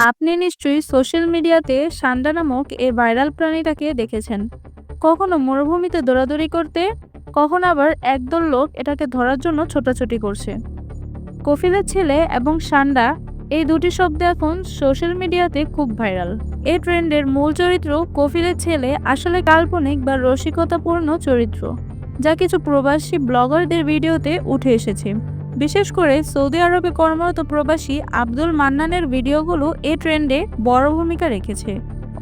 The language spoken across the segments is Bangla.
আপনি নিশ্চয়ই সোশ্যাল মিডিয়াতে সান্ডা নামক এই ভাইরাল প্রাণীটাকে দেখেছেন। কখনো মরুভূমিতে দৌড়াদৌড়ি করতে, কখনো আবার একদল লোক এটাকে ধরার জন্য ছোটাছুটি করছে। কফিলের ছেলে এবং সান্ডা এই দুটি শব্দ এখন সোশ্যাল মিডিয়াতে খুব ভাইরাল। এই ট্রেন্ডের মূল চরিত্র কফিলের ছেলে আসলে কাল্পনিক বা রসিকতাপূর্ণ চরিত্র, যা কিছু প্রবাসী ব্লগারদের ভিডিওতে উঠে এসেছে। বিশেষ করে সৌদি আরবে কর্মরত প্রবাসী আব্দুল মান্নানের ভিডিওগুলো এই ট্রেন্ডে বড় ভূমিকা রেখেছে।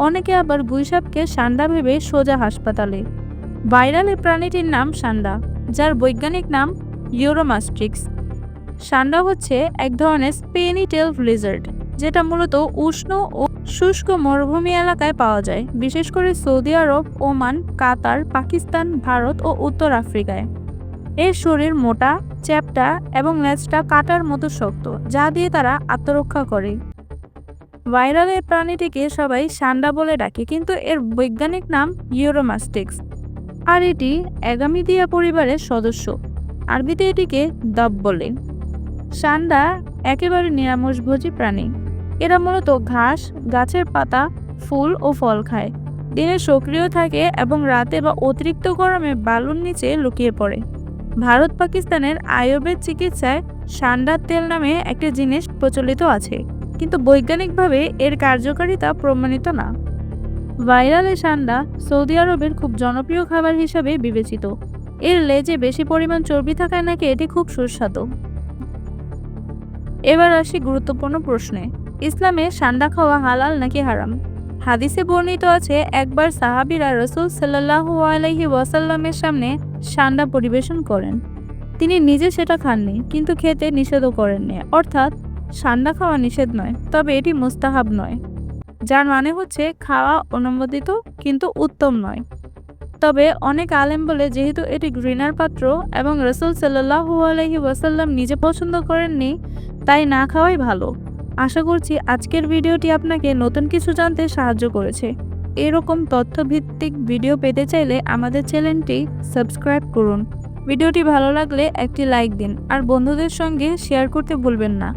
অনেকে আবার গুইসাপকে সান্ডা ভেবে সোজা হাসপাতালে। ভাইরাল এই প্রাণীটির নাম সান্ডা, যার বৈজ্ঞানিক নাম ইউরোমাস্ট্রিক্স। সান্ডা হচ্ছে এক ধরনের স্পেনি টেল লিজার্ড, যেটা মূলত উষ্ণ ও শুষ্ক মরুভূমি এলাকায় পাওয়া যায়, বিশেষ করে সৌদি আরব, ওমান, কাতার, পাকিস্তান, ভারত ও উত্তর আফ্রিকায়। এর শরীর মোটা, চ্যাপ্টা এবং লেজটা কাটার মতো শক্ত, যা দিয়ে তারা আত্মরক্ষা করে। ভাইরাল এই প্রাণীটিকে সবাই সান্ডা বলে ডাকে, কিন্তু এর বৈজ্ঞানিক নাম ইউরোমাস্টিক্স, আর এটি অ্যাগামিডিয়া পরিবারের সদস্য। আরবিতে এটিকে দাব বলে। সান্ডা একেবারে নিরামিষভোজী প্রাণী। এরা মূলত ঘাস, গাছের পাতা, ফুল ও ফল খায়। দিনে সক্রিয় থাকে এবং রাতে বা অতিরিক্ত গরমে বালুর নিচে লুকিয়ে পড়ে। ভারত পাকিস্তানের আয়ুর্বেদ চিকিৎসায় সান্ডার তেল নামে একটি জিনিস প্রচলিত আছে, কিন্তু বৈজ্ঞানিকভাবে এর কার্যকারিতা প্রমাণিত না। ভাইরাল এই সান্ডা সৌদি আরবের খুব জনপ্রিয় খাবার হিসাবে বিবেচিত। এর লেজে বেশি পরিমাণ চর্বি থাকায় নাকি এটি খুব সুস্বাদু। এবার আসি গুরুত্বপূর্ণ প্রশ্নে। ইসলামে সান্ডা খাওয়া হালাল নাকি হারাম? হাদিসে বর্ণিত আছে, একবার সাহাবীরা রাসূল সাল্লাল্লাহু আলাইহি ওয়াসাল্লামের সামনে সান্ডা পরিবেশন করেন। তিনি নিজে সেটা খাননি, কিন্তু খেতে নিষেধও করেননি। অর্থাৎ সান্ডা খাওয়া নিষেধ নয়, তবে এটি মুস্তাহাব নয়, যার মানে হচ্ছে খাওয়া অনুমোদিত কিন্তু উত্তম নয়। তবে অনেক আলেম বলে, যেহেতু এটি ঘৃণার পাত্র এবং রাসূল সাল্লাল্লাহু আলাইহি ওয়াসাল্লাম নিজে পছন্দ করেননি, তাই না খাওয়াই ভালো। আশা করছি আজকের ভিডিওটি আপনাকে নতুন কিছু জানতে সাহায্য করেছে। এরকম তথ্যভিত্তিক ভিডিও পেতে চাইলে আমাদের চ্যানেলটি সাবস্ক্রাইব করুন। ভিডিওটি ভালো লাগলে একটি লাইক দিন আর বন্ধুদের সঙ্গে শেয়ার করতে ভুলবেন না।